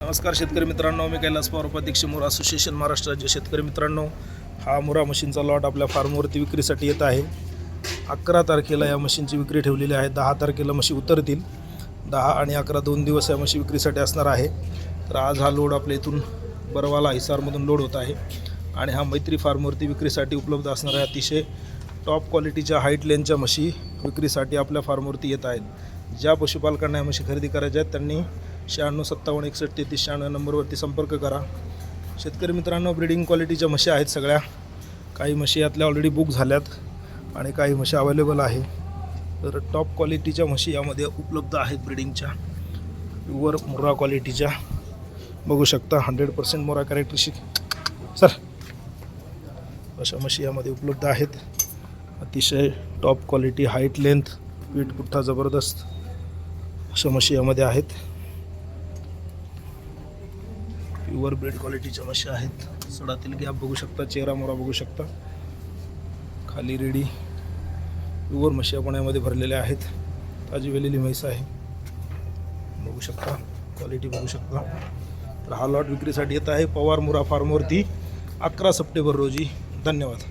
नमस्कार शेतकरी मित्रांनो, मी कैलास पवार, उपाध्यक्ष मुरा असोसिएशन महाराष्ट्र राज्य. शेतकरी मित्रांनो, हा मुरा मशीनचा लॉट आपल्या फार्मवरती विक्रीसाठी येत आहे. 11 तारखेला या मशीनची विक्री ठेवलेली आहे. 10 तारखेला म्हशी उतरतील. 10 आणि 11 2 दिवस या म्हशी विक्रीसाठी असणार आहे. तर आज हा लोड आपल्या इथून बरवाला हिसारमधून लोड होत आहे आणि हा मैत्री फार्मवरती विक्रीसाठी उपलब्ध असणार आहे. अतिशय टॉप क्वालिटीच्या हाईट लेनच्या म्हशी विक्रीसाठी आपल्या फार्मवरती येत आहेत. ज्या पशुपालकांना या म्हशी खरेदी करायच्या आहेत त्यांनी 96 57 61 33 96 नंबरवरती संपर्क करा. शेतकरी मित्रांनो, ब्रीडिंग क्वालिटीच्या म्हशी आहेत सगळ्या. काही म्हशी यातल्या ऑलरेडी बुक झाल्यात आणि काही म्हशी अवेलेबल आहे. तर टॉप क्वालिटीच्या म्हशी यामध्ये उपलब्ध आहेत. ब्रीडिंगच्या प्युअर मुर्रा क्वालिटीच्या बघू शकता. 100% मुर्रा कॅरेक्टरिस्टिक सर अशा म्हशी यामध्ये उपलब्ध आहेत. अतिशय टॉप क्वालिटी, हाईट लेंथ, पीठ पुठ्ठा जबरदस्त अशा म्हशी यामध्ये आहेत. प्युअर ब्रीड क्वालिटीच्या म्हशी आहेत. सडातील गॅप बघू शकता, चेहरा मोरा बघू शकता, खाली रेडी प्युअर म्हशी आपण यामध्ये भरलेल्या आहेत. ताजी वेलेली म्हैस आहे, बघू शकता, क्वालिटी बघू शकता. तर हा लॉट विक्रीसाठी येत आहे पवार मुरा फार्मवरती 11 सप्टेंबर रोजी. धन्यवाद.